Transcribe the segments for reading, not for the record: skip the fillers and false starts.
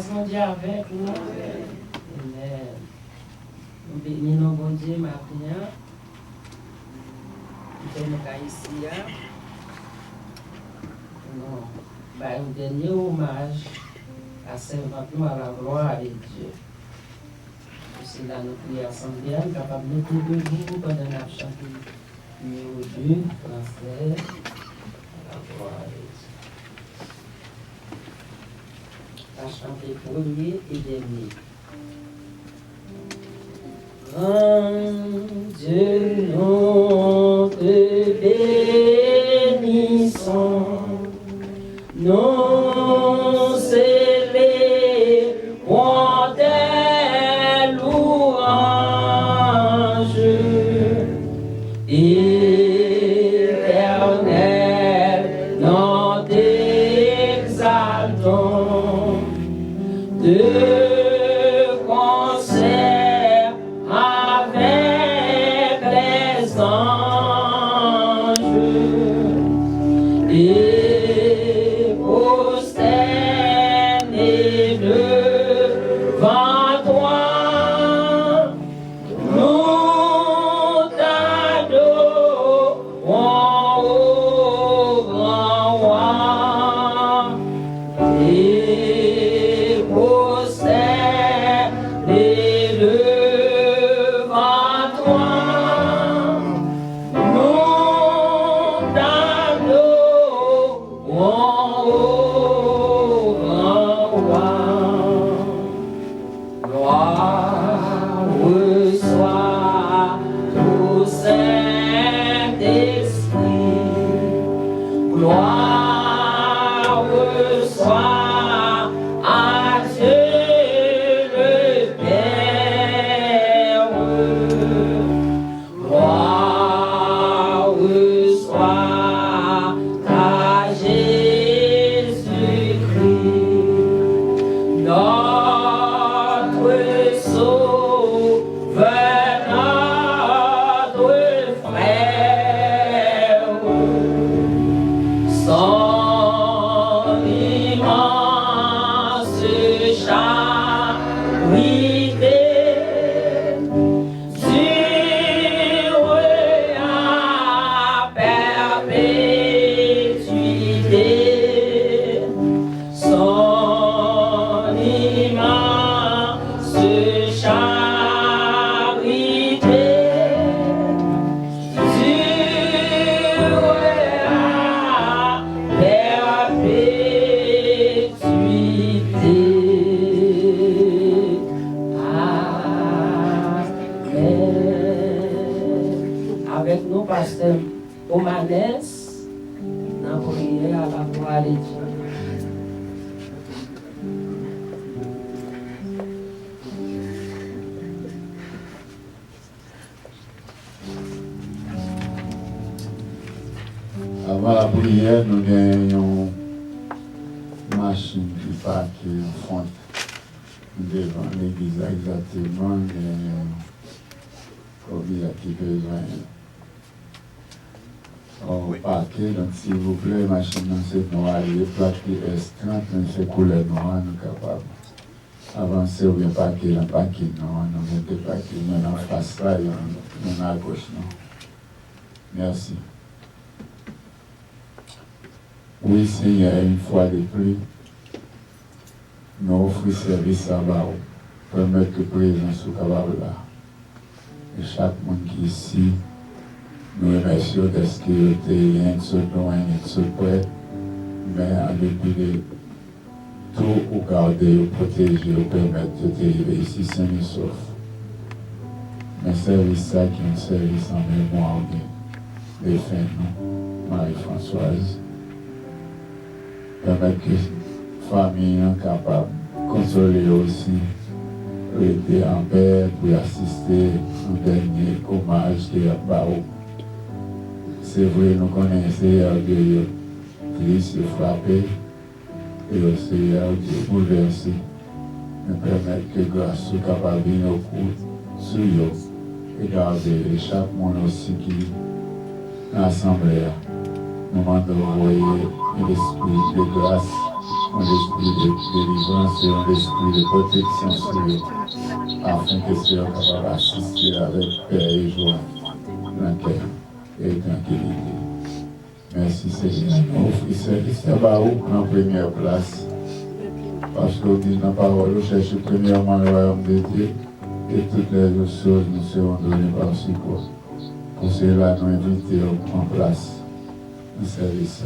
grâce mon Dieu avec nous. Amen. Nous bénissons bon Dieu matin. Nous sommes ici. Nous un dernier hommage à Saint-Valentin, à la gloire de Dieu. C'est là nous prions ensemble, capable de nous debout pendant la chanter numéro 2, français, à la gloire de Dieu. À chanter premier et dernier. Grand Dieu, nous te bénissons, nous célébrons tes louanges, éternel, nous t'exaltons de concert avec les anges et prosternés devant toi, nous t'adorons, ô grand roi, et prosternés devant toi, nous t'adorons, ô grand roi. Gloire reçoit tout Saint-Esprit, gloire reçoit à Dieu le Père, gloire reçoit à Jésus-Christ, notre Sauveur, notre frère, son immense charité dure à perpétuité, son immense charité dure à perpétuité. Amen. Avec nous, pasteur Omanes, dans la prière à la gloire de Dieu. Avant la prière, nous gagnons une machine qui part en fond devant l'église exactement. Combien qui besoin au parquet. Donc, s'il vous plaît, machine c'est noir, les plaques S30, mais c'est couleur noire, nous sommes capables d'avancer ou bien parquet, dans le parquet noir, nous mettons le parquet, nous en face là, nous à gauche. Non. Merci. Oui, Seigneur, une fois de plus, nous offrons service à vous, permettre que présence soit capable là. Et chaque monde qui est ici, nous remercions de ce qu'il était un seul loin, un seul près, mais en dépit de tout, vous garder, vous protéger, vous permettre de arriver ici sain et sauf. Mais service ça qui est un service en mémoire de fin, nous, Marie-Françoise. Permettre que la famille est capable de consoler aussi, rester en paix pour assister au dernier hommage qui est à Bao. C'est vrai, nous connaissons Dieu triste, frappé, et aussi Dieu bouleversé. Nous permettre que grâce soit capable de venir au cours sur eux et garder chaque monde aussi qui est dans l'assemblée. Nous demandons d'envoyer l'esprit de grâce un esprit de délivrance et un esprit de protection sur eux, afin que soient capables d'assister avec paix et joie, dans et tranquillité. Merci Seigneur. Nous offrons service à Baou en première place. Parce qu'on dit dans la parole, nous cherchons premièrement le royaume de Dieu et toutes les autres choses nous seront données par support. Pour cela, nous invitons en place le service,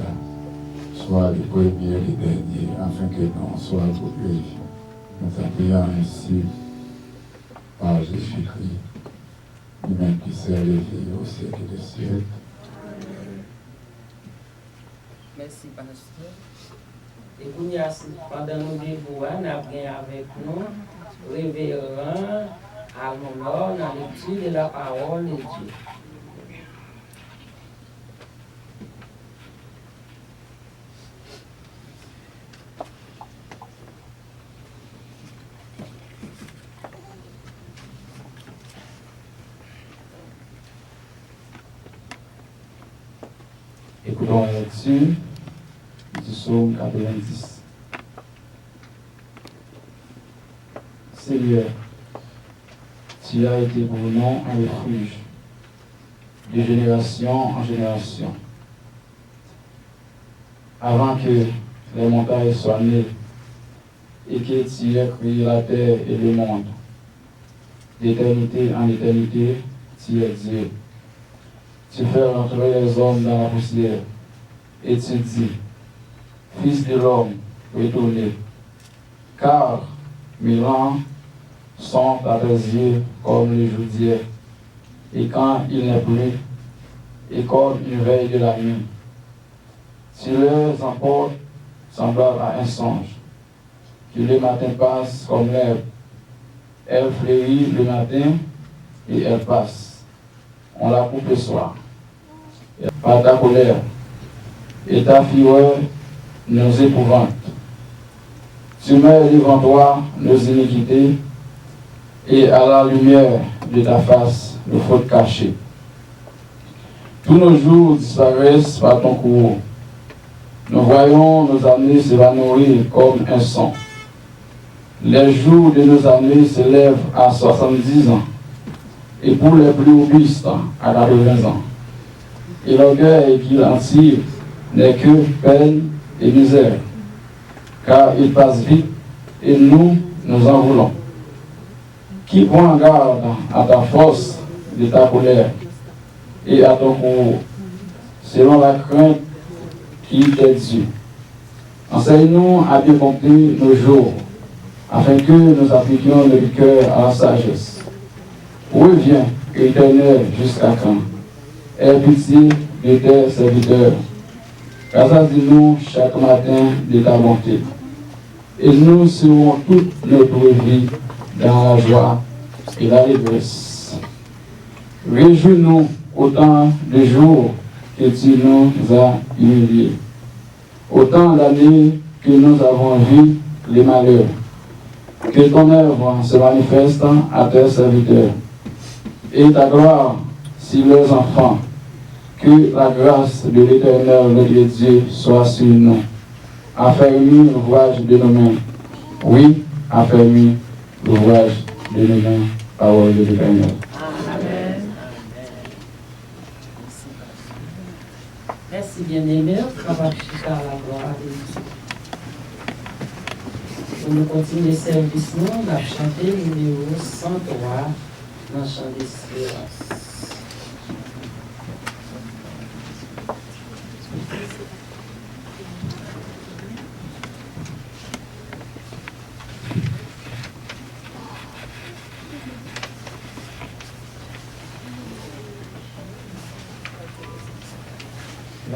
soit les premiers et les derniers, afin que nous soyons glorifiés. Nous t'appuyons ainsi par Jésus-Christ, lui-même qui s'est élevé au siècle des siècles. Merci, pasteur. Et pendant nous vivons, nous avons avec nous révérend Almonor dans la lecture de la parole de Dieu. Écoutons la lecture du psaume 90. Seigneur, tu as été pour nous un refuge, de génération en génération. Avant que les montagnes soient nées et que tu aies créé la terre et le monde, d'éternité en éternité, tu es Dieu. Tu fais rentrer les hommes dans la poussière et tu dis, Fils de l'homme, retournez, car mes rangs sont à tes yeux comme le jour d'hier, et quand il n'est plus, et comme une veille de la nuit. Tu les emportes semblable à un songe, que le matin passe comme l'herbe. Elle fleurit le matin et elle passe. On la coupe le soir. Par ta colère et ta fureur nous épouvante. Tu mets devant toi nos iniquités et à la lumière de ta face nos fautes cachées. Tous nos jours disparaissent par ton courroux. Nous voyons nos années s'évanouir comme un son. Les jours de nos années s'élèvent à 70 ans et pour les plus robustes à 80 ans. Et l'orgueil qui en tire n'est que peine et misère, car il passe vite et nous en voulons. Qui prend garde à ta force de ta colère et à ton courroux, selon la crainte qui t'est due. Enseigne-nous à bien compter nos jours, afin que nous appliquions le cœur à la sagesse. Reviens, Éternel, jusqu'à quand? Aie pitié de tes serviteurs. Rassasie-nous chaque matin de ta bonté. Et nous serons toute notre vie dans la joie et la allégresse. Réjouis-nous autant de jours que tu nous as humiliés. Autant d'années que nous avons vu les malheurs. Que ton œuvre se manifeste à tes serviteurs. Et ta gloire sur leurs enfants. Que la grâce de l'Éternel, notre Dieu, soit sur nous. Affermis l'ouvrage de nos mains. Oui, affermis l'ouvrage de nos mains. Parole de l'Éternel. Amen. Merci bien-aimé. On va chier à la gloire de Dieu. Pour nous continuer le service, nous allons chanter le numéro 103 dans le chant d'espérance.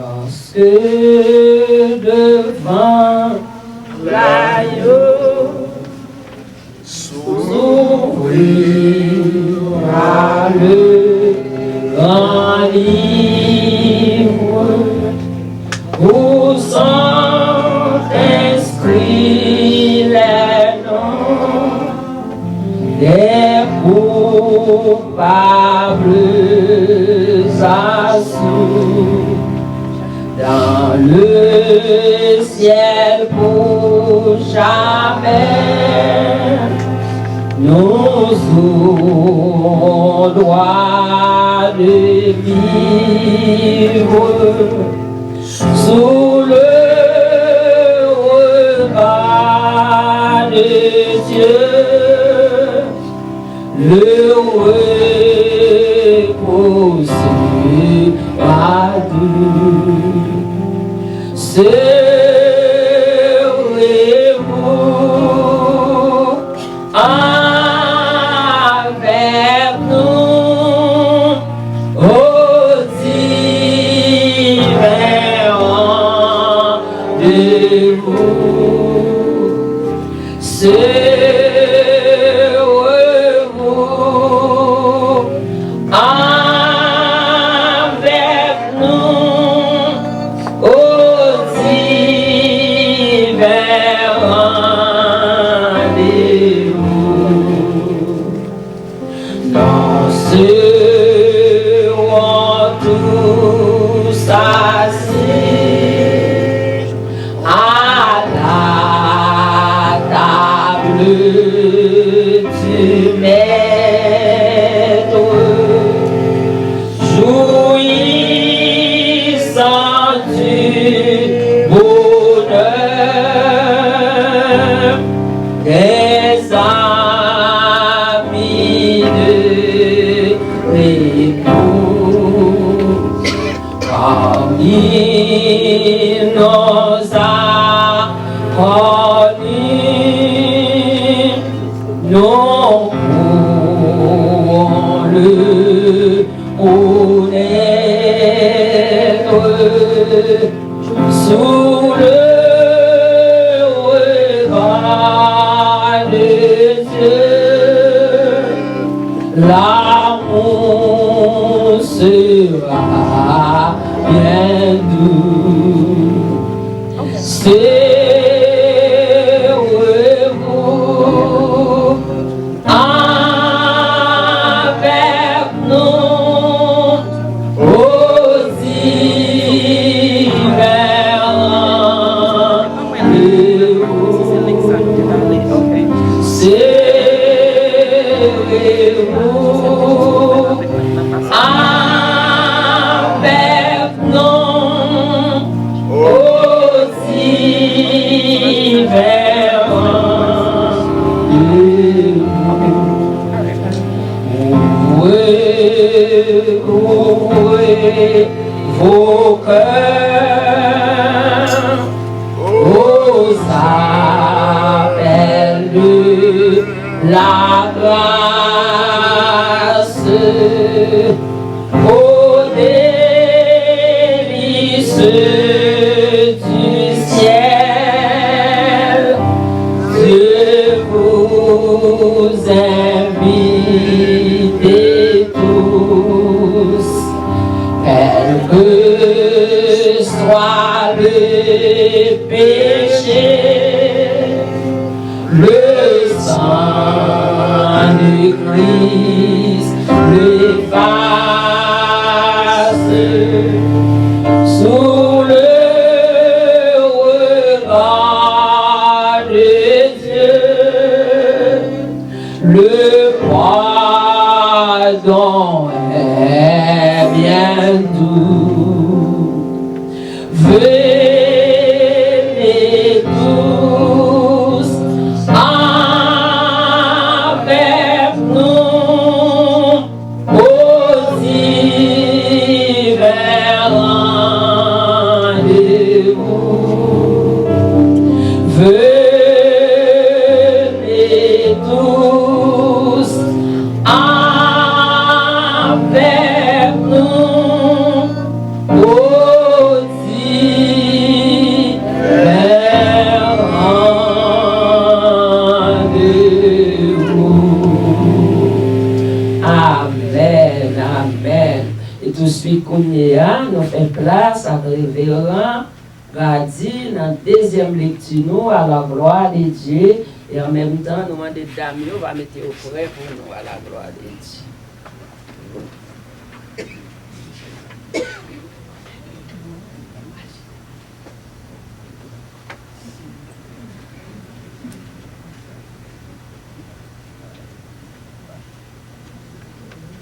Lorsque devant l'agneau s'ouvrira le grand livre où sont inscrits les noms des coupables assoupis. dans le ciel pour jamais. Nous aurons droit de vivre sous le regard de Dieu, le repos sera doux. Serez-vous avec nous aux divers rendez-vous? Serez-vous avec nous aux divers rendez-vous? Danserons tous assis à la table du maître, jouissant du bonheur des amis de l'époux. Parmi nos inconnus, nous pouvons le connaître sous le regard de Dieu. L'amour sera bien doux. Serez-vous avec nous aux divers rendez-vous? Serez-vous avec nous aux divers rendez-vous? Ouvrez vos cœurs aux appels de la grâce, aux délices du ciel. Je vous invite tous, quel que soit le péché, le sang de Christ l'efface. Sous le regard de Dieu, le pardon est bien doux. Venez tous avec nous aux divers rendez-vous. Venez tous avec nous aux divers rendez-vous. Amen, amen. Et tout de suite, comme nous faisons place à révérend Gadi dans la deuxième lecture à la gloire de Dieu. Et en même temps, nous demandons Damien va mettre au prêt pour nous à la gloire de Dieu.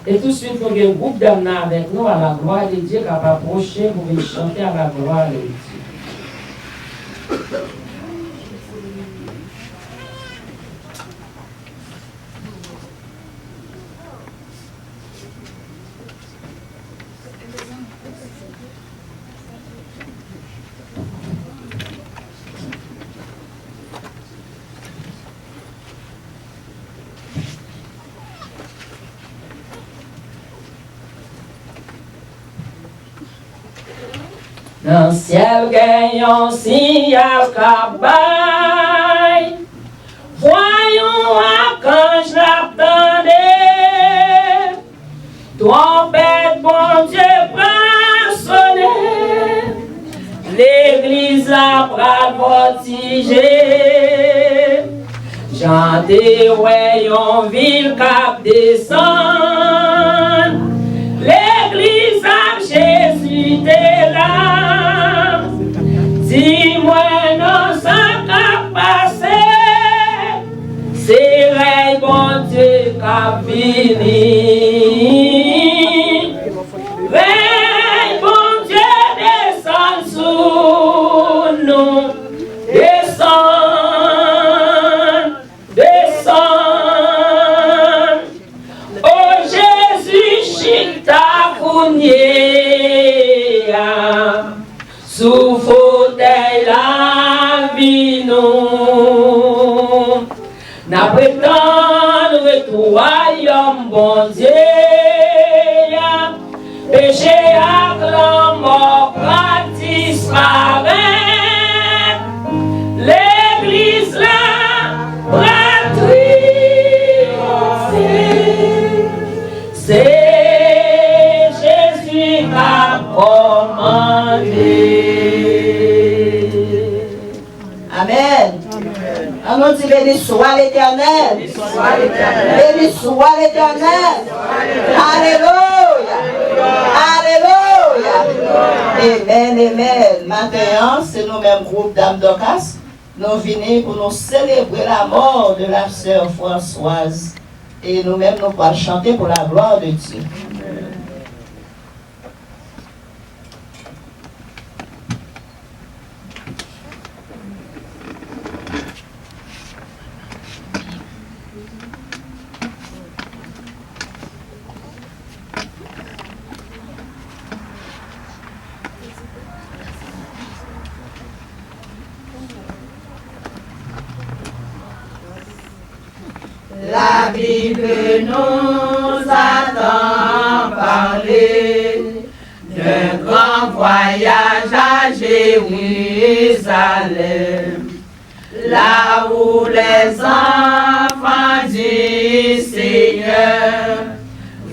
Et tout de suite, nous avons un groupe d'âmes avec nous à la gloire de Dieu qui va approcher pour venir chanter à la gloire de Dieu. Dans le ciel, gagnons signal cabaye. Voyons à quand je l'attendais. Trompette, bon Dieu, pas sonner. L'église a bras voltigé. Chantez, voyons, ville cap descend. L'église a Jésus t'es là. Dis-moi, non, ça qu'a passé. C'est vrai, bon Dieu, qu'a fini. Veille, bon Dieu, descend sous nous. Descend, descend. Oh Jésus, chita kounye. Sous fauteuil la vie nous n'a prétendre tout royaume bon Dieu péché à la mort disparaît l'église là c'est Jésus qui a commandé. Amen. On dit béni soit l'Éternel. Béni soit l'Éternel. Alléluia. Alléluia. Amen, amen. Maintenant, c'est nous-mêmes groupe d'âmes d'Ocas. Nous venons pour nous célébrer la mort de la sœur Françoise. Et nous-mêmes, nous allons chanter pour la gloire de Dieu. La Bible nous attend parler d'un grand voyage à Jérusalem, là où les enfants du Seigneur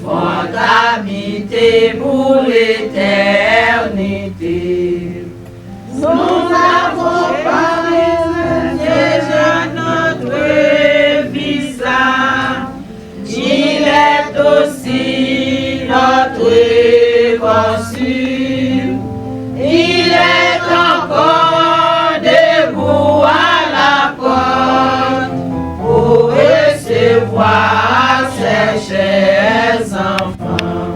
vont habiter pour l'éternité. Nous avons parlé déjà notre visa, il est aussi notre consul, il est encore debout à la porte pour recevoir ses chers enfants.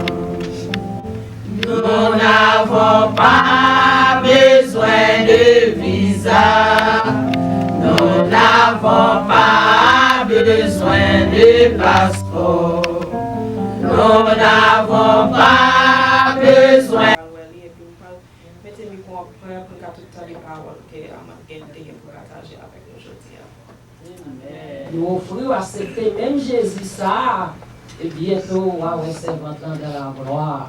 Nous n'avons pas besoin de visa, nous n'avons pas besoin de passeport, nous n'avons pas besoin. Mettez-moi pour prière pour que toutes les paroles que Amandine pour partager avec nous aujourd'hui. Nous offrons accepter même Jésus ça, et bientôt on va recevoir dans la gloire.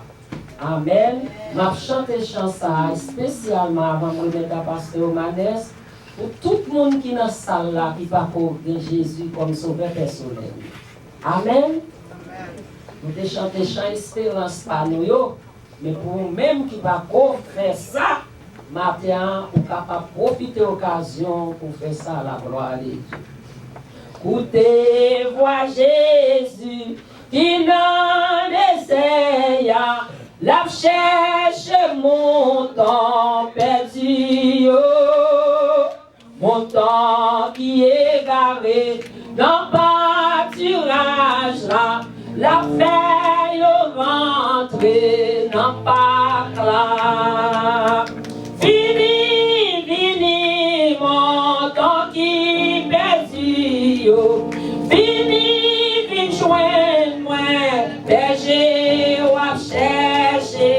Amen. M'a chanté chanson spécialement avant de remettre à pasteur Manès pour tout le monde qui est dans la salle là qui va pour Jésus comme sauveur personnel. Amen. Nous te chanté chant espérance par nous, mais pour nous-mêmes qui va faire ça, matin, on est capable de profiter de l'occasion pour faire ça à la gloire de Dieu. Écoutez, vois Jésus qui n'en essaye, la cherche mon temps perdu, mon temps qui est garé dans le pâturage là, la feuille entrer dans le parc là. Fini, fini, mon temps qui perdu yo. Fini, vin joindre moi, berger ou à chercher.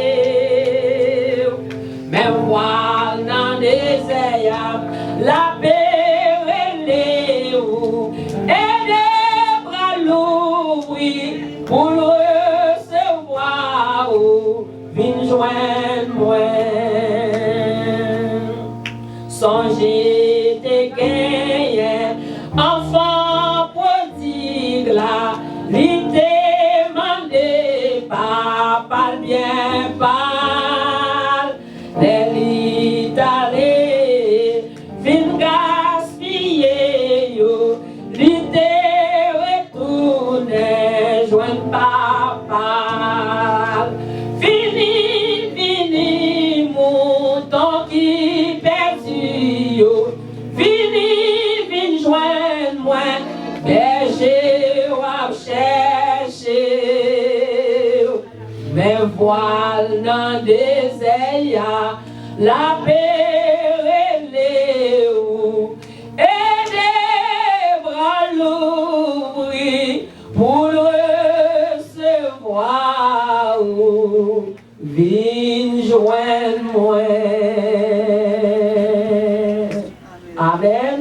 Même moi dans les désert, la paix relève ou et les bras l'ouvrir pour le recevoir ou vin joindre moi. Songez de gagner, enfant prodigue là, lui demandez papa bien parle, les l'Italie, vin gaspiller yo, lui retourne joindre papa. Fini, fini, mon temps qui perdu yo. Fini, vin joindre moi, berger ou à chercher. Mais voile dans des désert, la paix relève et des bras l'ouvrir pour le recevoir. Vin joindre moi. Amen.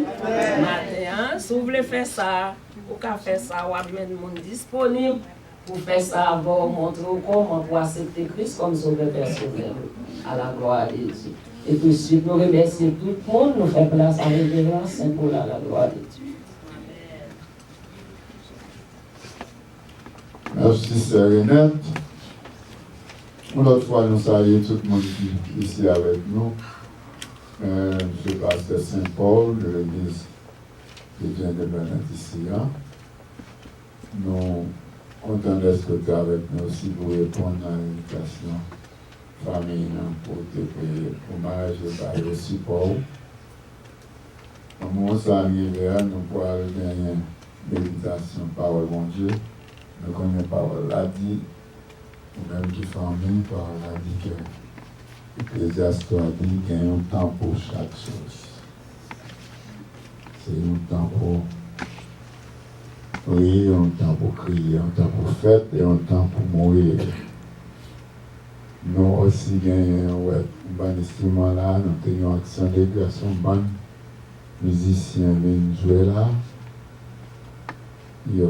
Matin, si vous voulez faire ça, vous pouvez faire ça, vous avez un monde disponible pour faire ça, vous montrer comment pour accepter Christ comme sauveur personnel à la gloire de Dieu. Et puis, si vous remercier tout le monde, nous faisons place à révérence pour la gloire de Dieu. Merci, Sœur Renette. Une autre fois, nous saluons tout le monde qui est ici avec nous. Je suis pasteur Saint-Paul de l'église chrétienne de Bénédictia. Nous contents d'être avec nous aussi pour répondre à l'invitation famille pour te payer hommage et par le support. Au moment où ça arrive, nous pourrons gagner méditation, parole mon Dieu. Nous connaissons parole l'a dit, ou même qui famille, parole l'a dit que l'Ecclésiaste a dit qu'il y a un temps pour chaque chose. C'est un temps pour rire, un temps pour crier, un temps pour fête et un temps pour mourir. Nous aussi gagnons un bon instrument là, nous avons une action de grâce, un bon musicien vient jouer là. Il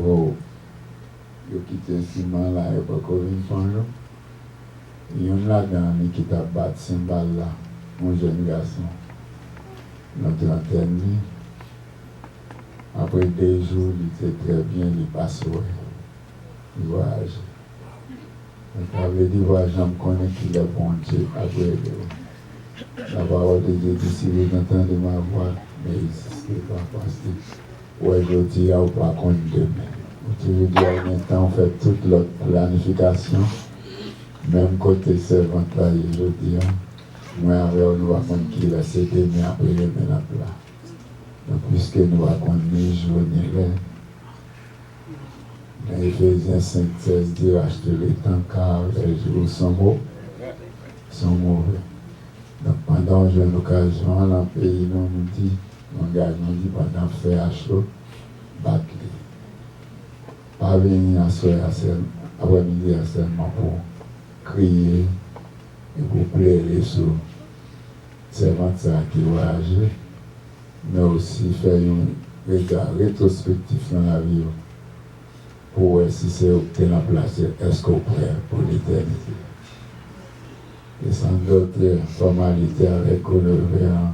quitté l'instrument là, il n'y a pas encore une fois. Il y a un là-dedans qui t'a battu ce cymbale là, mon jeune garçon. Notre antenne. Après 2 jours, il était très bien, il passe au voyage. Donc, avait dit, voyage, je me connais qu'il est bon Dieu. Après, la parole de Dieu dit, si vous entendez ma voix, mais ce n'est pas facile. Ouais, je dis, il n'y a pas compte demain. Tu veux dire, en même temps, on fait toute notre planification. Même côté servant là, je dis, moi, avec nous, on va qu'il a cédé, mais après, il est là. Donc, puisque nous avons ni jour ni l'air, dans Éphésiens 5:16 dit racheter le temps car les jours sont mauvais. Donc, pendant une occasion, dans le pays, nous dit, l'engagement dit pendant faire chaud, battre. Pas venir à soir après-midi seulement pour crier et pour pleurer sur servant qui voyage, mais aussi faire un regard rétrospectif dans la vie pour voir si c'est obtenir la place, est-ce qu'on prêt pour l'éternité. Et sans d'autres formalités avec le révérend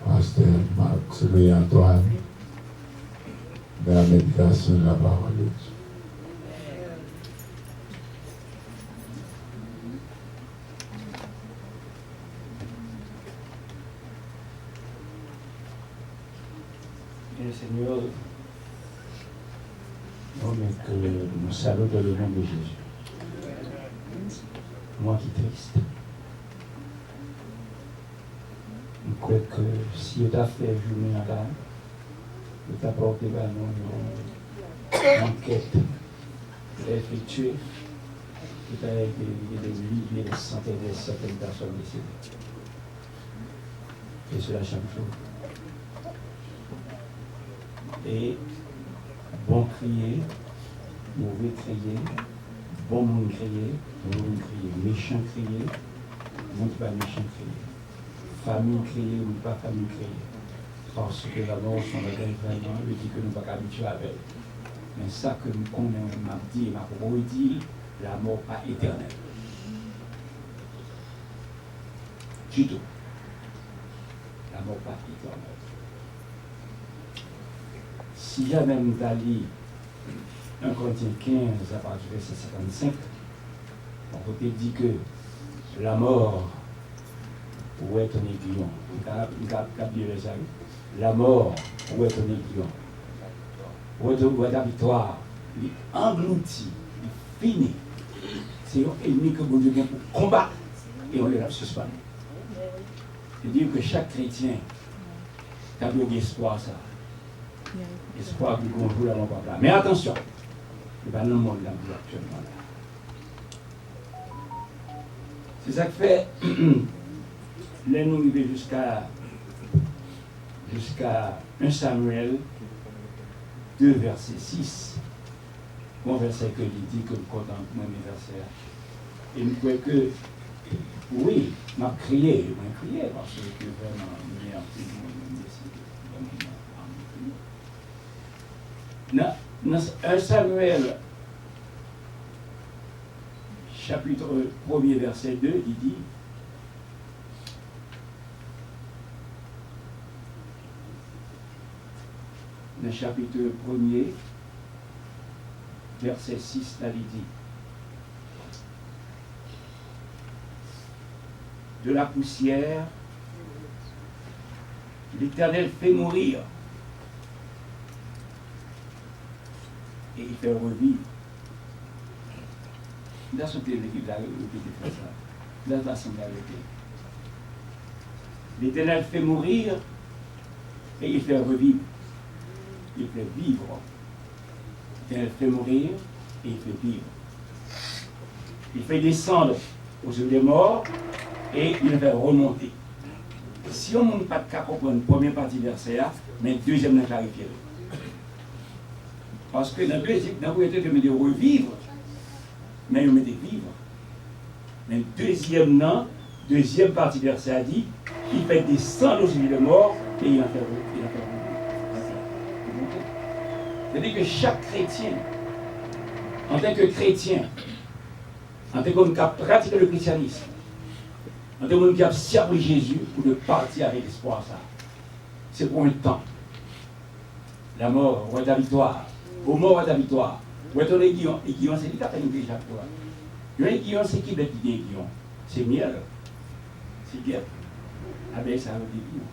pasteur Max Louis-Antoine dans la méditation de la parole de Dieu. Et Seigneur, nous saluons dans le nom de Jésus. Moi qui triste. Je crois que si tu as fait journée à la tu as porté une enquête effectuée Il y a des milliers, des centaines, des centaines de personnes décédées. Et cela chaque jour. Et bon crier, mauvais crier, bon monde crier, mauvais monde crier, méchant crier, monde pas méchant crier, famille crier ou pas famille crier. Parce que la mort, son bagage vraiment, il dit que nous ne sommes pas habitués avec. Mais ça que nous connaissons, m'a dit, m'a redit, la mort pas éternelle. Du tout. La mort pas éternelle. Si jamais nous allons 1 Corinthiens 15 à partir du verset 55, on peut dire que la mort, où est ton aiguillon? La mort, où est ton aiguillon? Où est ta victoire? Il est englouti, il est fini. C'est un ennemi que Dieu vient pour combattre et on les a suspendus. Je dis que chaque chrétien a besoin d'espoir, ça. Espoir du bon jour, la mort pas là. Mais attention, il n'y a pas dans le monde là, actuellement là. C'est ça que fait, là nous arrivons jusqu'à 1 Samuel 2, verset 6. Bon verset que il dit que nous comptons mes versets. Et nous croyons que, oui, m'a crié parce que vraiment, il y a un petit dans 1 Samuel, chapitre 1er, verset 2, il dit dans le chapitre 1er, verset 6, là, il dit de la poussière, l'Éternel fait mourir et il fait revivre. Dans son l'équipe là, ça. Dans son l'Éternel fait mourir et il fait revivre. Il fait vivre. L'Éternel fait mourir et il fait vivre. Il fait descendre aux yeux des morts et il fait remonter. Si on n'a pas de cas pour une première partie verset, mais deuxième n'a clarifié. Parce que dans le deuxième, dans le deuxième, il met revivre, mais il met vivre. Mais deuxième partie verset a dit, il fait descendre aux yeux des morts et il en fait remonter. C'est-à-dire que chaque chrétien, en tant que chrétien, en tant que qui a pratiqué le christianisme, en tant que qui a servi Jésus pour de partir avec l'espoir, ça, c'est pour un temps. La mort, ou la victoire. Au mort, ou la victoire. Où est ton aiguillon? Aiguillon, c'est lui qui a fait une déjà pour toi. L'aiguillon, c'est qui le petit aiguillon? C'est miel. C'est guêpe. Avec ça, l'aiguillon.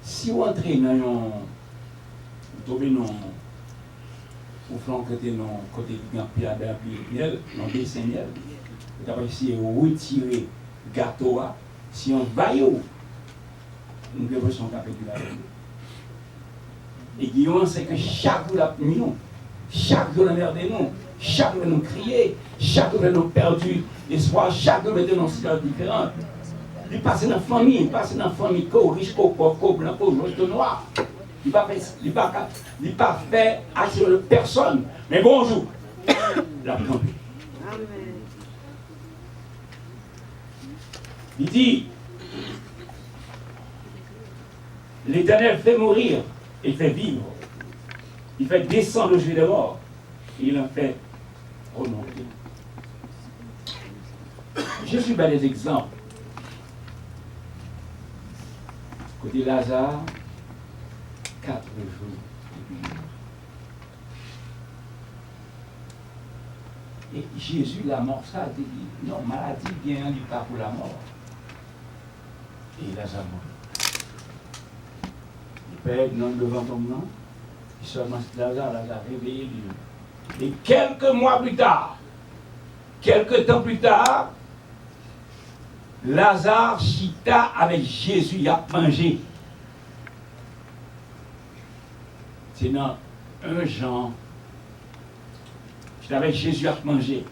Si vous entrez dans un. Vous tombez dans. Au flanc côté non côté du miel, dans des miel. Vous avez essayé de retirer le gâteau. Si on va où, nous devons son capitulaire. Et Guillaume, c'est que chaque jour la nous, chaque jour la merde de nous, chaque jour nous crier, chaque jour nous perdu l'espoir, chaque jour nous dans situations différentes. Il passe dans la famille, il passe dans la famille, riche, pauvre, blanc, jaune, noir. Il n'a pas fait action de personne. Mais bonjour. La tombée. Il dit, l'Éternel fait mourir et fait vivre. Il fait descendre le juif des morts. Et il en fait remonter. Je suis pas des exemples. Côté Lazare, 4 jours. Et Jésus, la mort, ça a dit, non, maladie vient du pas pour la mort. Et Lazare mort. Il perd non devant ton nom. Et seulement Lazare réveillé lui. Et quelques mois plus tard, quelques temps plus tard, Lazare chita avec Jésus, il a mangé. C'est dans 1 Jean, j'étais avec Jésus à manger.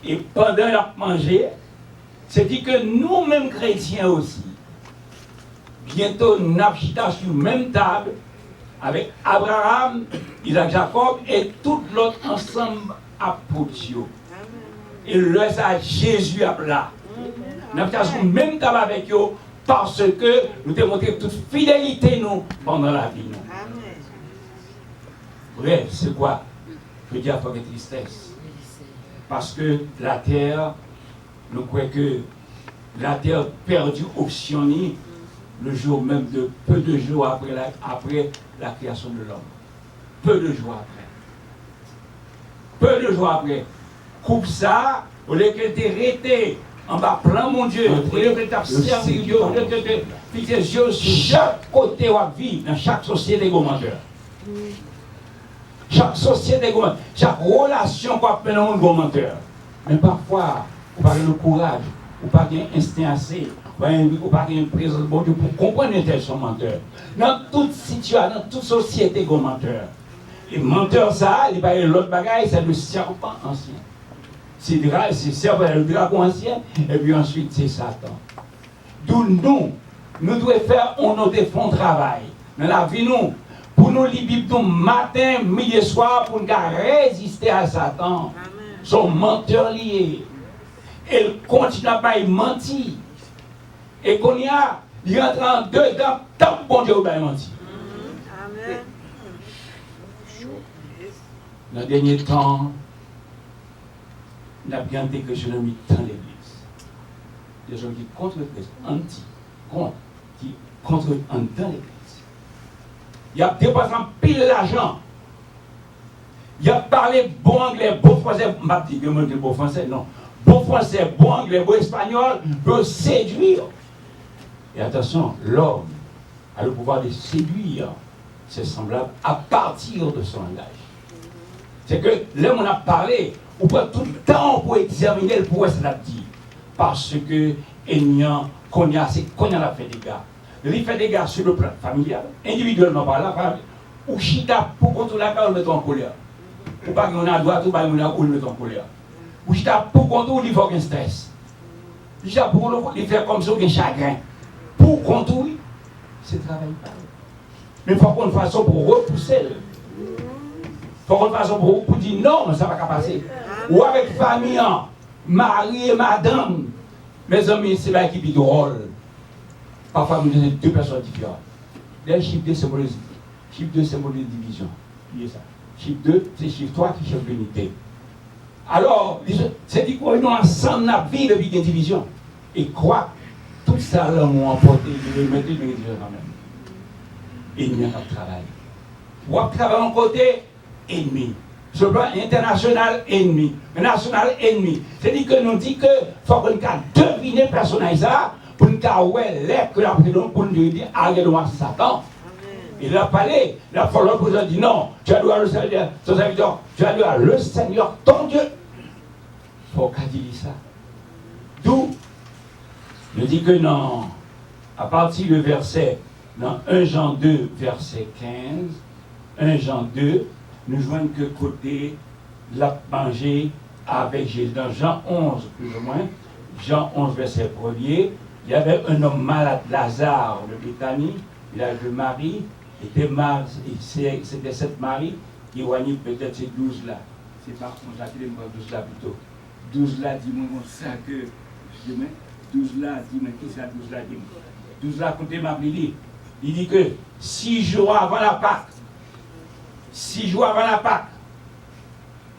Et pendant la manger, c'est dit que nous-mêmes chrétiens aussi, bientôt nous avons sur la même table avec Abraham, Isaac, Jacob et tout l'autre ensemble apôtres. Et là, ça, Jésus a là. Nous avons sur la même table avec eux parce que nous avons montré toute fidélité nous pendant la vie. Bref, c'est quoi? Je veux dire avec tristesse. Parce que la terre, nous croyons que la terre perdue optionnée le jour même de peu de jours après la création de l'homme. Peu de jours après. Peu de jours après. Coupe ça, au lieu que tu resté en bas plein mon Dieu, au lieu que tu as servi Dieu, au lieu que tu fixes les yeux sur chaque côté où tu vis, dans chaque société commentaire. Chaque société commentaire, chaque relation qu'on appelle un commentaire. Mais parfois, on parle de courage, on parle d'instinct assez. Ou pas une présence de bon Dieu pour comprendre un tel son menteur. Dans toute situation, dans toute société, il y a un menteur. Et menteur, ça, il n'y a pas l'autre bagaille, c'est le serpent ancien. C'est le dragon ancien, et puis ensuite c'est Satan. D'où nous devons faire notre fond travail. Dans la vie, nous, pour nous libérer matin, midi et soir, pour nous résister à Satan. Son menteur lié. Il continue à pas mentir. Et qu'on y a, il rentre en dedans, tant que bon Dieu va mentir. Amen. Dans le dernier temps, on a bien dit que je l'ai mis dans l'église. Des gens qui contre l'église, qui contre dans l'église. Il y a dépensé pile l'argent. Il a parlé bon anglais, bon français, je ne dis pas bon français, non. Bon français, bon anglais, bon espagnol, peut séduire. Et attention, l'homme a le pouvoir de séduire ses semblables à partir de son langage. C'est que l'homme on a parlé, on prend tout le temps pour examiner le pouvoir ça dit. Parce que qu'on a fait des gars. Il fait des gars sur le plan familial, individuellement par là, ou chita pour contrôler la carrière, le mettre en colère. Ou pas qu'on a à droite, ou pas qu'on a le mettre en colère. Ou chita pour contrôler, il faut qu'il stress. Chita pour il fait comme ça, il chagrin. Pour contrôler, c'est travail. Mais il faut qu'on fasse ça pour repousser. Il faut qu'on fasse ça pour dire non, ça ne va pas passer. Ou avec famille, mari et madame. Mes amis, c'est là qui est drôle. Parfois, nous avons deux personnes différentes. Les chiffre 2, c'est chiffre 2, c'est modèle de division. Ça. Chiffre 2, c'est chiffre 3 qui est chiffre d'unité. Alors, c'est dit qu'on est ensemble dans la vie de vie de division. Et quoi? Tout ça, là, on a emporté, je vais mettre une division quand même. Ennemi à travail. Ou à travailler en côté, ennemi. Sur le plan international, ennemi. National, ennemi. C'est-à-dire que nous dit que faut qu'on devine le personnage pour nous dire que la pour nous dire allez devant Satan. Il a parlé, la foi pour nous dit non, tu as le Seigneur, ton serviteur, tu as le Seigneur, ton Dieu. Il faut qu'on dise ça. D'où je dis que non, à partir du verset, dans 1 Jean 2, verset 15, 1 Jean 2, nous joignons que côté la manger avec Jésus. Dans Jean 11, plus ou moins, Jean 11, verset 1er, il y avait un homme malade, Lazare, de Béthanie, village de Marie, c'était cette Marie qui éloignait peut-être ces 12 là. C'est par contre, j'appelle 12 là plutôt. 12 là, dis-moi ça que, je dis, 12 là, dis-moi, qu'est-ce que 12 là, dis-moi. 12 là, côté ma Bible, il dit que 6 jours avant la Pâque,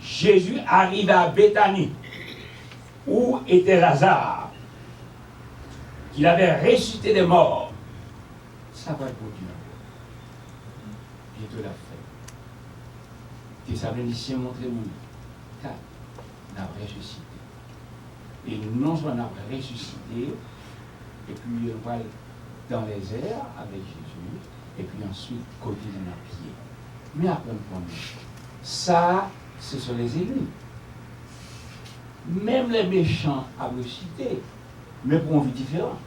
Jésus arrive à Béthanie, où était Lazare, qu'il avait ressuscité des morts. Ça va être pour Dieu. Et de la fait. Que ça vient ici montrer nous. Car nous avons ressuscité. Et non seulement nous avons ressuscité, et puis on va dans les airs avec Jésus, et puis ensuite côté de nos pieds. Mais après, ça, ce sont les élus. Même les méchants avaient ressuscité, mais pour une vie différente.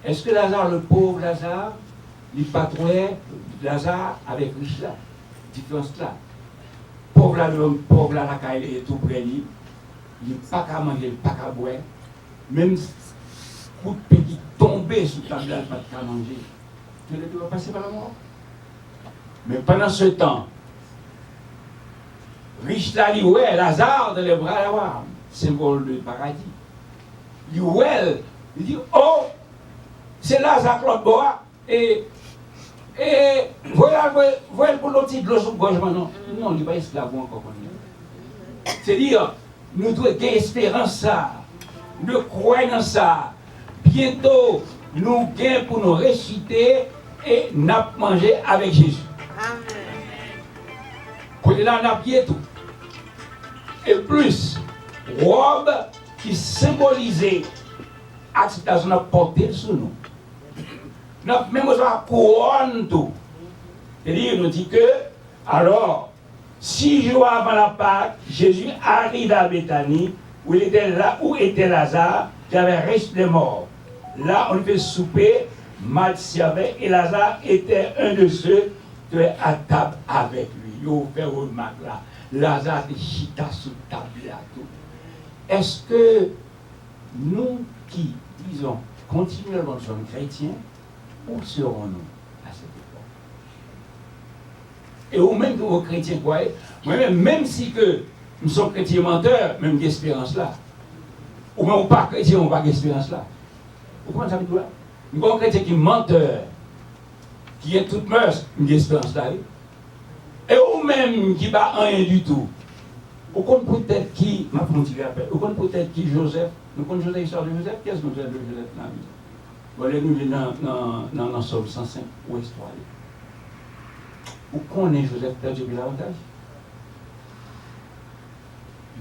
Est-ce que Lazare, le pauvre Lazare, il patrouillait Lazare avec riche là? Différence là. Pauvre là, l'homme, pauvre là, la caille est tout près de lui. il n'est pas qu'à manger, il n'est pas qu'à boire. Même coup de pied qui tombait sous la table, il n'est pas qu'à manger. Tu dois passer par la mort. Mais pendant ce temps, riche là, il ouais, Lazare dans les bras là, symbole du paradis. Il ouais, il dit, oh, c'est Lazare Claude Bois, et voilà pour l'autre de l'eau sous gorge maintenant. Non, il n'est pas esclave encore. C'est-à-dire, nous devons avoir espérance ça, nous croyons dans ça. Bientôt, nous gagnons pour nous réciter et nous manger avec Jésus. Amen. Là, on a bien tout. Et plus, robe qui symbolisait l'acceptation de porter sur nous. Même la couronne tout. C'est-à-dire, il nous dit que, alors, 6 jours avant la Pâque, Jésus arrive à Béthanie, où il était là, où était Lazare, qui avait resté des morts. Là, on fait souper, Marthe servait, et Lazare était un de ceux qui étaient à table avec lui. Il a fait remarque là. Lazare était chita sous table là tout. Est-ce que nous qui, disons, continuellement sommes chrétiens, où serons-nous à cette époque? Et ou même que vos chrétiens croient, même si que nous sommes chrétiens menteurs, même d'espérance là. Ou même pas chrétiens, on pas d'espérance là. Vous comprenez ça? Nous sommes chrétiens qui menteur, qui est toute mœurs, une espérance là. Et ou même qui n'a rien du tout. Vous comprenez peut-être qui, ma frontière rappelle, vous comprenez peut-être qui Joseph, nous connaissons l'histoire de Joseph, qu'est-ce que nous avons de Joseph dans la Bible? Voilà, nous sommes dans Somme 105, où est-ce qu'on est? Vous connaissez Joseph perdu l'avantage?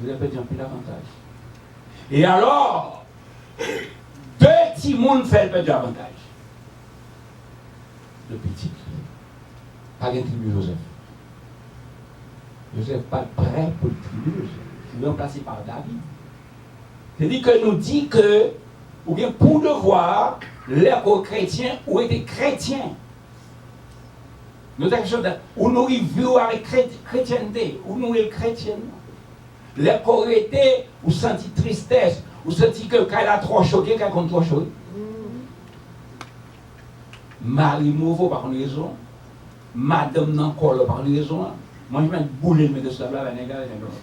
Joseph perdu un peu l'avantage. Et alors, 2 petits monde fait perdre l'avantage. Le petit. Pas de tribu Joseph. Joseph n'est pas prêt pour le tribu Joseph. Il est remplacé par David. C'est-à-dire que nous dit que, ou bien pour devoir, les chrétiens ou étaient chrétiens. Nous avons quelque chose où nous vivons avec chrétienté, où nous sommes chrétiens. Les corrétés, ou senti tristesse, ou senti que quand il a trop choqué, quand il a trop choqué. Marie Mouveau par une raison, Madame Nancol par une raison. Moi je vais bouler de ce là,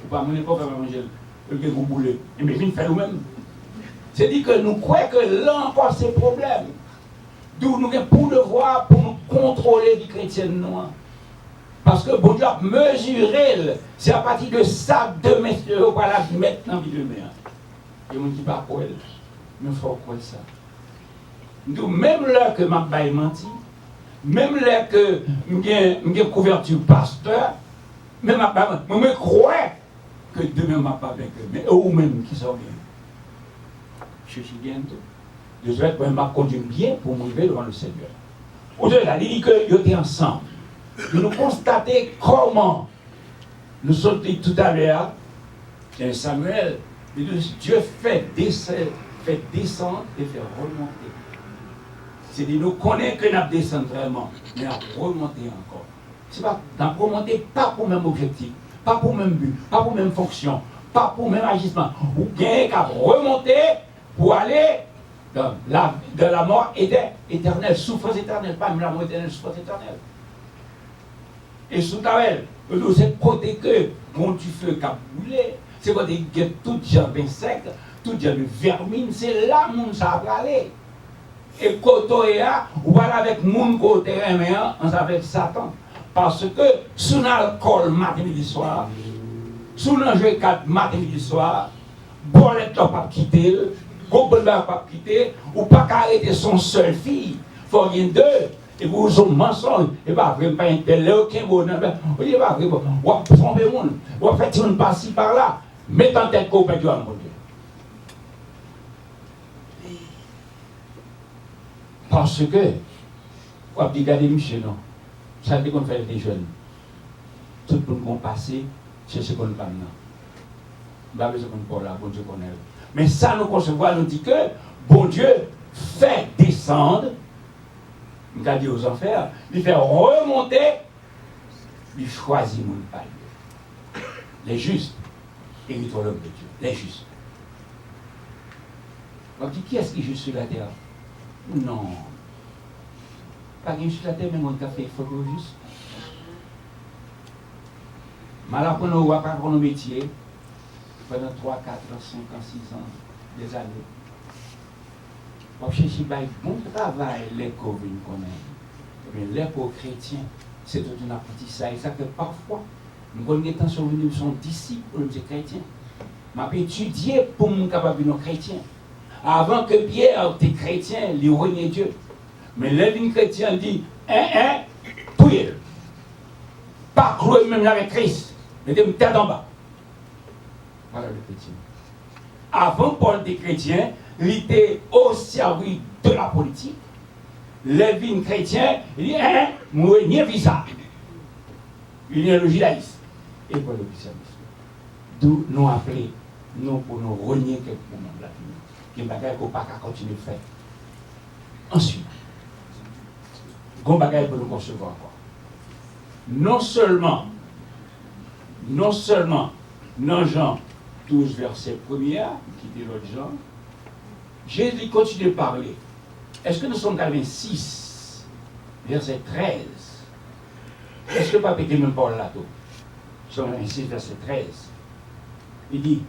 ou pas mon époque, je vais manger le boulet. Mais je vais faire nous-mêmes. C'est-à-dire que nous croyons que là encore c'est problème. D'où nous avons pour devoir pour nous contrôler les chrétiens noirs. Parce que bon Dieu a mesuré, c'est à partir de ça, de messieurs, on va la mettre dans la vie de mer. Et on ne dit pas quoi, mais il faut croire ça. D'où même là que ma baille menti, même là que j'ai couverture pasteur, même ma baille menti, je crois que demain m'a pas vaincu, mais eux même qui sont bien. Je suis bientôt. Je souhaite que je conduise bien pour m'arriver devant le Seigneur. Au-delà, il dit qu'ils étaient ensemble. Nous constatons comment nous sommes dit tout à l'heure, Samuel, Dieu fait descendre et fait remonter. C'est-à-dire nous connaissons que nous descendons vraiment, mais nous remonter encore. C'est pas dans remonter, pas pour le même objectif, pas pour le même but, pas pour la même fonction, pas pour le même agissement. Ou bien qu'à remonter pour aller dans la mort éternelle, souffrance éternelle, pas même la mort éternelle, souffrance éternelle. Et sous ta belle, c'est côté que quand tu fais qu'à brûler, c'est côté que tout genre d'insectes, tout genre de vermine, c'est là que ça va aller. Et quand on va avec mon côté, on s'appelle Satan. Parce que sous l'alcool matin midi soir, sous l'enjeu 4 matin midi soir, Bolette n'a pas quitté, Gobel n'a pas quitté, ou pas arrêter son seul fille, il faut rien d'eux. Et vous avez un mensonge, et pas vraiment pas intérêt, aucun bon, il n'est pas vrai, on va tromper le monde, on va faire une passe par là, mettez en tête qu'on peut Dieu à mon Dieu. Parce que, on va dire, regardez Michel, non, ça veut dire qu'on fait des jeunes. Tout le monde va passer, c'est ce qu'on ne pas maintenant. On va besoin qu'on parle là, bon Dieu connaît. Mais ça, nous concevoir, nous dit que, bon Dieu fait descendre, il a dit aux enfers, il fait remonter, il choisit mon palier. Les justes. hériteront l'homme de Dieu, les justes. On dit, qui est-ce qui est juste sur la terre? Non. Pas qui est sur la terre, mais on a fait, il faut que juste. Malheureusement, on va pas nos métiers pendant 3, 4, 5 ans, 6 ans, des années. On cherche un bon travail, les communes qu'on a. Mais les pauvres chrétiens, c'est tout un apprentissage. Ça que parfois, nous connaissons sur nous sommes disciples, nous sommes chrétiens. Je vais étudier pour nous capables de chrétiens. Avant que Pierre était chrétien, il reniait Dieu. Mais les chrétiens dit, priez. Pas croire même avec Christ. Mettez-moi tête en bas. Voilà le chrétien. Avant Paul était chrétien, il était au service de la politique. Les vignes chrétiens, il dit, moi, il n'y a visa. Il y a le judaïsme. Et pour le christianisme. D'où nous appeler, nous pour nous renier quelque moment de la vie. Qui est bagaille qu'on ne peut pas continuer de faire. Ensuite, qu'on bagaille pour nous concevoir quoi. Non seulement, dans Jean 12, verset 1er, qui dit l'autre Jean, Jésus continue de parler. Est-ce que nous sommes dans 26, verset 13? Est-ce que pas péter même Paul là-dedans? Nous sommes dans 26, verset 13. Il dit,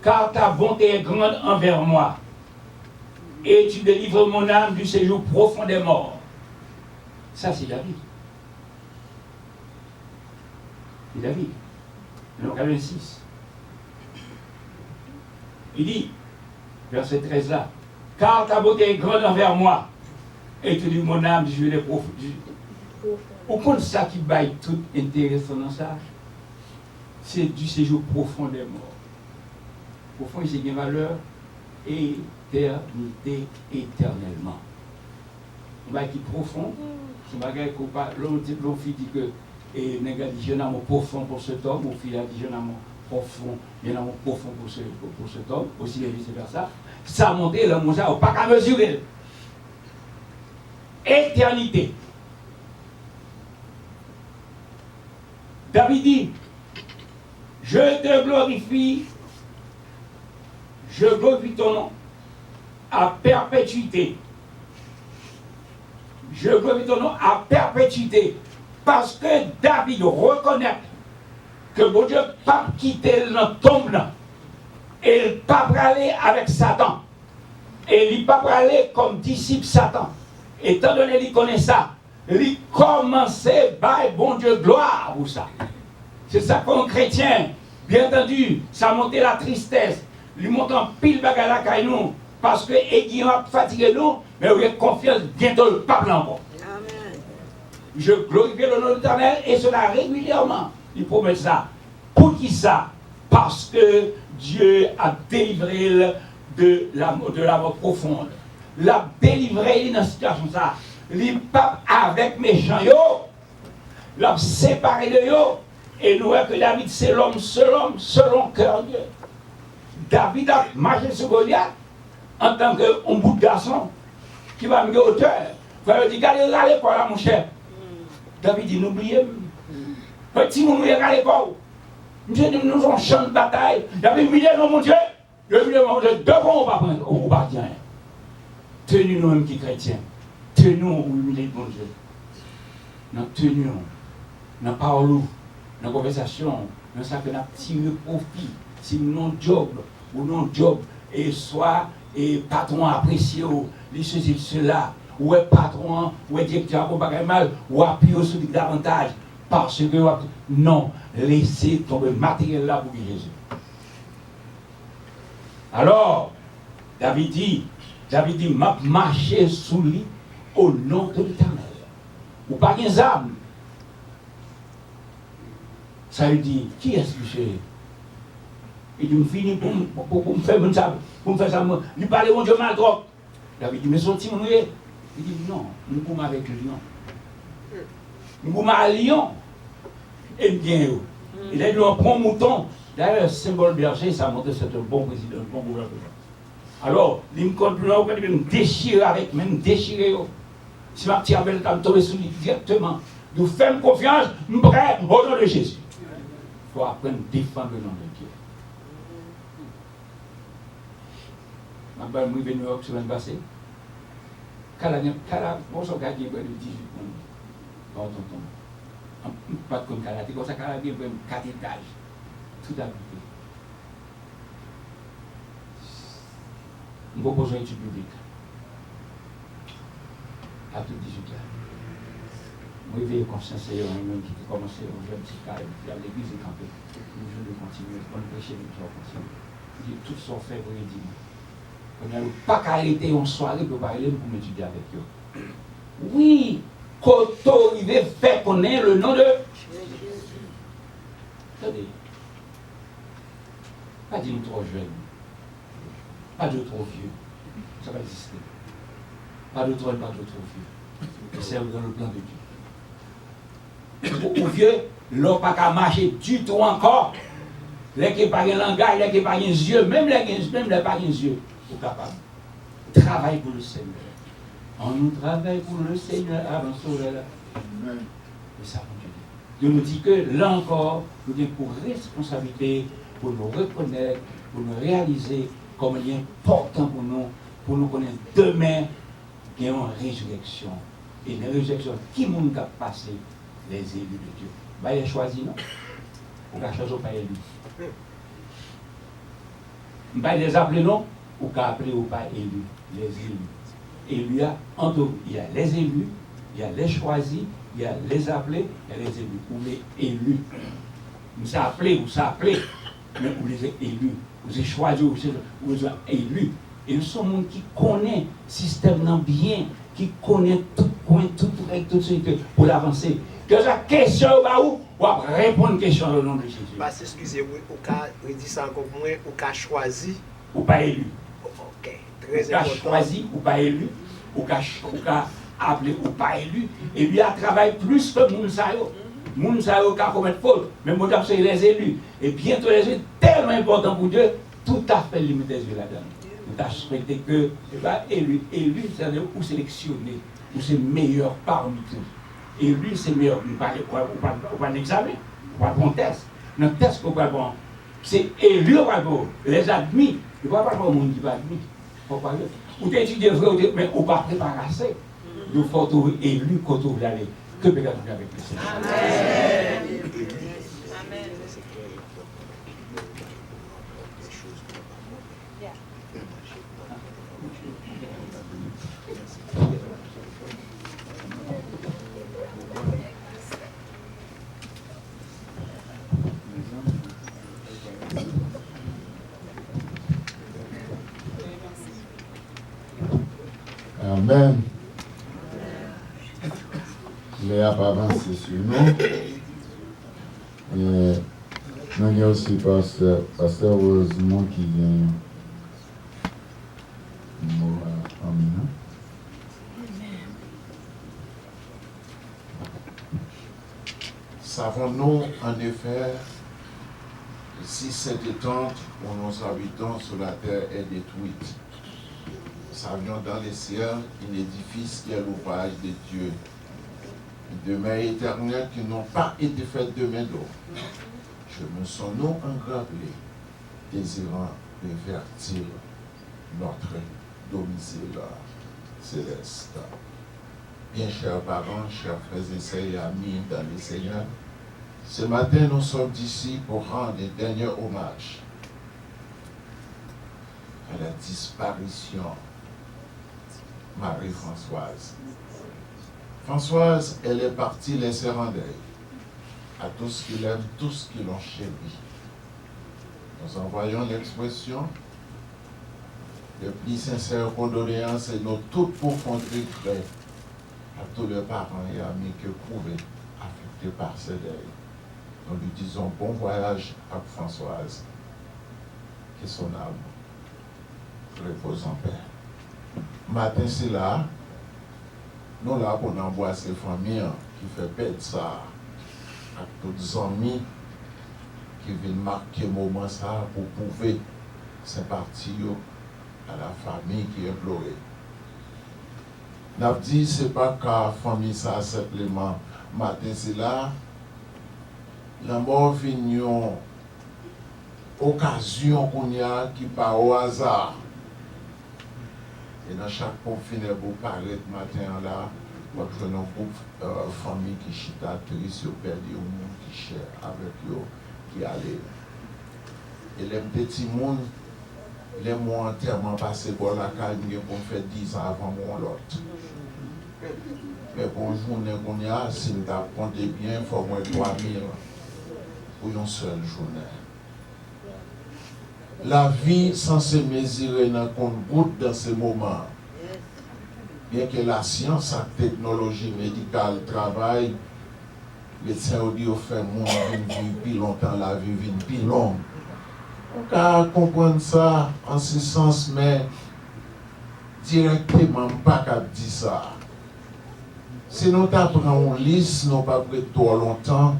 car ta bonté est grande envers moi, et tu délivres mon âme du séjour profond des morts. Ça, c'est David. C'est David. Donc, 26. Il dit, verset 13 là, car ta bonté est grande envers moi, et tu délivres mon âme du séjour profond. Au compte ça qui baille tout intéressant dans ça, c'est du séjour profond des morts. Au fond, c'est une valeur éternité, éternellement. Un bagage qui est profond, c'est un bagage qu'on parle. L'homme dit que et nègre dit j'ai un amour profond pour cet homme, ou fille a dit j'ai un amour profond, j'ai un amour profond pour cet homme, aussi et vice versa. Ça a monté l'amour ça, pas qu'à mesurer. Éternité. David dit, je te glorifie. Je glorifie ton nom à perpétuité. Je glorifie ton nom à perpétuité. Parce que David reconnaît que mon Dieu n'a pas quitté le tombe et il n'a pas aller avec Satan. Et il n'a pas aller comme disciple Satan. Étant donné qu'il connaît ça, il commençait par bon Dieu gloire pour ça. C'est ça qu'un chrétien, bien entendu, ça montait la tristesse. Lui montre en pile bagarre à nous parce que il va fatiguer nous, mais il a confiance bientôt le pape encore. Amen. Je glorifie le nom de l'Éternel et cela régulièrement. Il promet ça. Pour qui ça? Parce que Dieu a délivré de la mort profonde. L'a délivré dans cette situation ça. Les papes avec mes gens yo, l'a séparé de yo. Et nous voyons que David c'est l'homme selon cœur Dieu. David a marché sur Goliath en tant qu'un bout de garçon qui va me hauteur. Il va dire, allez quoi là mon cher. David dit, n'oubliez pas. Petit monde, allez quoi. Nous avons un champ de bataille. David dit, non mon Dieu. Le milieu mon Dieu, devant on va prendre au bâtiment. Tenez nous même qui chrétiens. Tenons au milieu de mon Dieu. Nous tenions. Nous parlons. Dans la conversation. Nous savons que nous tirons profit. Si non job ou non job et soit et patron apprécié les ceci cela ou est patron ou est directeur ou pas mal ou appuyer sur davantage parce que non laissez tomber matériel là pour Jésus. Alors David dit m'a marché sous lui au nom de l'Éternel. Ou pas des âmes. Ça lui dit qui est-ce que c'est? Il dit, je finis pour me faire ça, il parle mon Dieu mal trop. David dit, mais sorti mon Dieu. Il dit, non, nous sommes avec le lion. Nous sommes à Lyon. Et bien, il a dit, on prend mouton. D'ailleurs, le symbole berger, ça montre que c'est un bon président, un bon gouvernement. Alors, il me continue à me déchirer avec, même déchirer. Si ma petite belle me tombe sur lui directement, nous faisons confiance, nous prêts au nom de Jésus. faut apprendre à défendre le nom de Dieu. Je suis venu à New York semaine passée. Quand on a dit 18 ans, pas de comme karaté, comme ça, karaté, 4 étages, tout à fait. On a besoin d'études publiques. À tout 18 ans. Moi, j'ai conscience qui a commencé à jouer un petit carré, puis à l'église et campé. Nous devons continuer, on prêcher, nous devons continuer. Tout ce qu'on fait pour les dîmes. On n'a pas arrêté en soirée pour parler pour m'étudier avec eux. Oui, quand on arrive à faire connaître le nom de Jésus. Attendez. Pas dire trop jeune. Pas de trop vieux. Ça va exister. Pas de trop, pas de trop vieux. C'est dans le plan de Dieu. Ou vieux, l'on pas qu'à marcher du tout encore. Les qui n'ont pas de langage, les qui n'ont pas de yeux, même les qui n'ont pas de yeux, sont capables. Travaille pour le Seigneur. On nous travaille pour le Seigneur avant cela. Et ça, Dieu nous dit que là encore, nous avons pour responsabilité, pour nous reconnaître, pour nous réaliser comme il est important pour nous connaître demain, il y a une résurrection. Et une résurrection, qui monde qui a passé les élus de Dieu? Bah, il a choisi, non? Ou qu'a choisi ou pas élu? Bah, il les appelé, non? Ou qu'a appelé ou pas élu? Les élus. Et lui, il y a les élus, il y a les choisis, il y a les appelés, il y a les élus. Ou les élus. Vous appelez, mais vous les élus. Vous avez choisi, vous avez élus. Et nous sommes gens qui connaissent le système bien, qui connaissent tout point, tout règle, tout ce que pour l'avancer. Que la question va où? Ou répondre à une question au nom de Jésus. Parce excusez-moi, vous dites ça encore moins, ou qu'a choisi. Ou pas élu. Ok, très ou important. Choisi ou pas élu, ou qu'a appelé ou pas élu. Et lui a travaillé plus que Mounsayo. Mounsayo qui a commis faute, mais moi c'est les élus. Et bientôt les élus, tellement important pour Dieu, tout à fait limité les yeux là-dedans. Nous avons souhaité que, élu, c'est-à-dire ou sélectionné, ou c'est meilleur parmi tous. Élu, c'est meilleur. Vous pas un examen, vous pas un test. Notre test, vous pas bon. C'est élu, les admis. Il ne va pas avoir un monde qui va admis. Ou t'étudiez vrai, mais ou pas préparer assez. Nous faut élu quand vous allez. Que peut-être avec le Seigneur. Amen. Amen. Amen. Les a avancé sur nous. Et nous avons aussi pasteur heureusement qui vient nous amener. Savons-nous en effet si cette tente où nous habitons sur la terre est détruite? Savions dans les cieux un édifice qui est l'ouvrage de Dieu, de mains éternelles qui n'ont pas été faites de main d'homme. Je me sens nous engrablés, désirant révertir notre domicile céleste. Bien chers parents, chers frères et sœurs et amis dans le Seigneur, ce matin nous sommes ici pour rendre un dernier hommage à la disparition de Marie-Françoise. Françoise, elle est partie laisser en deuil à tous qui l'aiment, tous qui l'ont chérie. Nous envoyons l'expression de plus sincères condoléances et nos toutes profondes regrets à tous les parents et amis qui pouvaient affectés par ce deuil. Nous lui disons bon voyage à Françoise, que son âme repose en paix. Matin, c'est là. Nous là pour embrasser les familles qui fait perdre ça à tous les amis qui viennent marquer le moment ça pour prouver sympathie à la famille qui est pleurée. N'a dit c'est pas qu'à famille ça simplement matin c'est là La mort vient une occasion qu'on y a qui part au hasard. Et dans chaque pompe funèbre, vous parlez matin là, votre groupe famille qui chita triste, vous perdez au monde qui cher avec eux, qui allait. Et les petits monde, les mois entièrement passés pour la caille, pour faire 10 ans avant mon l'autre. Mais pour une journée qu'on y a, si nous comptez bien, il faut au moins 3000 pour une seule journée. La vie censée mesurer dans compte-goutte dans ce moment. Bien que la science, la technologie médicale travaille, les médecins ont dit qu'on fait monde vivre plus longtemps, la vie vit plus longue. On peut comprendre ça en ce sens, mais directement, pas qu'à dire ça. Si nous apprenons une liste, nous pas près trop longtemps,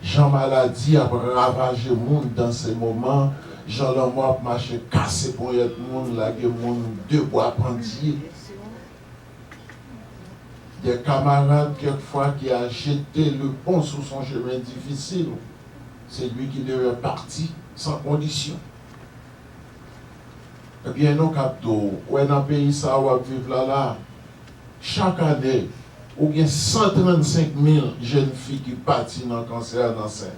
Jean Maladie a ravagé le monde dans ces moments. Jean Lamour a marché cassé pour être monde, là, le monde deux bois pendiers. Des camarades, quelquefois, qui a jeté le pont sur son chemin difficile. C'est lui qui devait partir sans condition. Eh bien, nous captons, où est dans le pays, ça va vivre là. Chaque année, il y a 135 000 jeunes filles qui partent dans le cancer d'enceinte.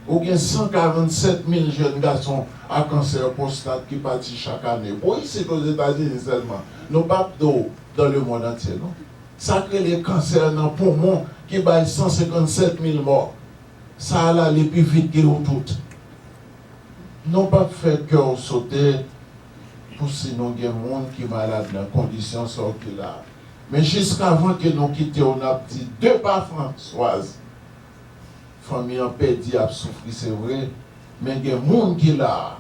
Il y a 147 000 jeunes garçons à cancer prostate qui partent chaque année. Oui, c'est aux États-Unis seulement. Nous pas dans le monde entier. Non? Ça crée les cancers dans le poumon qui baillent 157 000 morts. Ça a les plus vite que nous toutes. Nous pas fait cœur sauter pour sinon il y a des gens qui sont malades dans les conditions sorties là. Mais jusqu'avant que nous quittions, on a dit 2 pas Françoise. Famille en perdu a souffert, c'est vrai. Mais il y a des gens qui sont là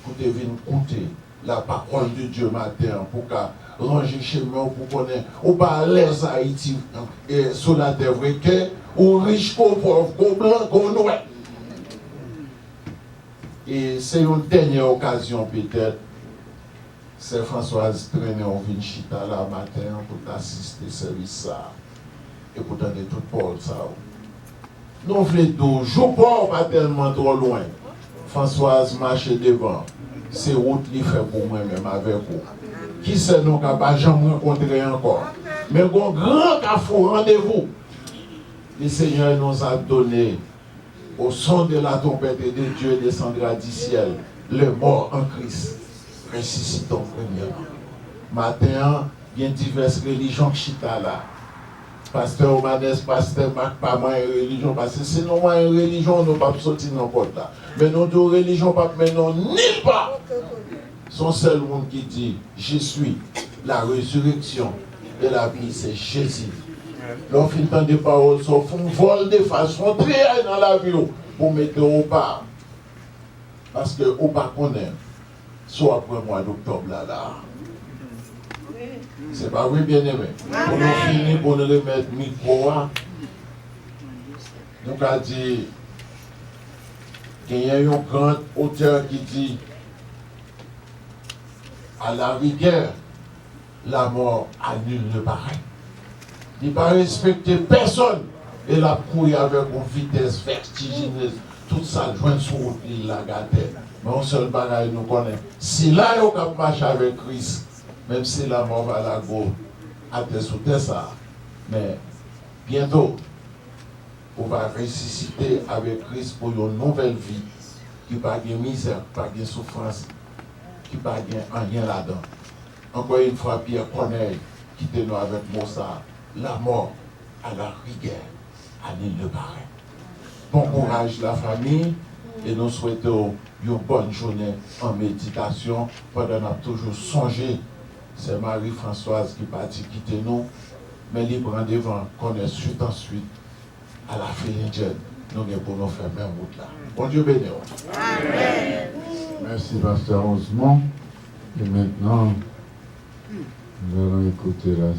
pour venir écouter la parole de Dieu matin, pour ranger chez moi, pour connaître, ou pas à l'aise à Haïti, sur la terre, vrai que, ou riche, ou pauvre, ou blanc, ou noir. Et c'est une dernière occasion peut-être. C'est Françoise traîner en Vinchita là matin pour assister au service ça. Et pour donner tout Paul ça. Nous voulons jour pas tellement trop loin. Françoise marche devant. C'est route qui fait pour moi-même avec vous. Qui sait nous qu'à pas jamais rencontrer encore. Mais un grand cafou rendez-vous. Le Seigneur nous a donné au son de la trompette de Dieu descendra du ciel, le mort en Christ. Ressuscitons premièrement. Matin, il y a diverses religions qui sont là. Pasteur Omanes, pasteur Marc, pas moins une religion, parce que sinon, moi, une religion, nous ne pouvons pas sortir n'importe là. Mais nous, deux religions, pas maintenant, ni pas. Son seul monde qui dit, je suis la résurrection et la vie, c'est Jésus. Lorsqu'on entend des paroles, on vole de façon très dans la vie pour mettre au pas. Parce que au pas qu'on aime. Soit après le mois d'octobre là. C'est pas oui bien aimé. Pour nous finir, pour nous remettre le micro, nous avons dit qu'il y a un grand auteur qui dit à la rigueur, la mort annule le pareil. Il ne va respecter personne et la couille avec une vitesse vertigineuse. Tout ça joint sur l'île la gâtée. Mais un seul bagage nous connaît. Si là, on peut marcher avec Christ, même si la mort va la go, à tes sous ça. Mais bientôt, on va ressusciter avec Christ pour une nouvelle vie qui n'a pas de misère, pas de souffrance, qui n'a pas de rien là-dedans. Encore une fois, Pierre Corneille, qui était nous avec Moussa, la mort à la rigueur, à l'île de Paris. Bon courage la famille et nous souhaitons une bonne journée en méditation pendant qu'on a toujours songé. C'est Marie-Françoise qui partit quitter nous, mais libre en devant qu'on est suite en suite à la Félindienne. Nous sommes pour nous faire même route là. Bon Dieu béni. Amen. Merci Pasteur Osmond. Et maintenant, nous allons écouter la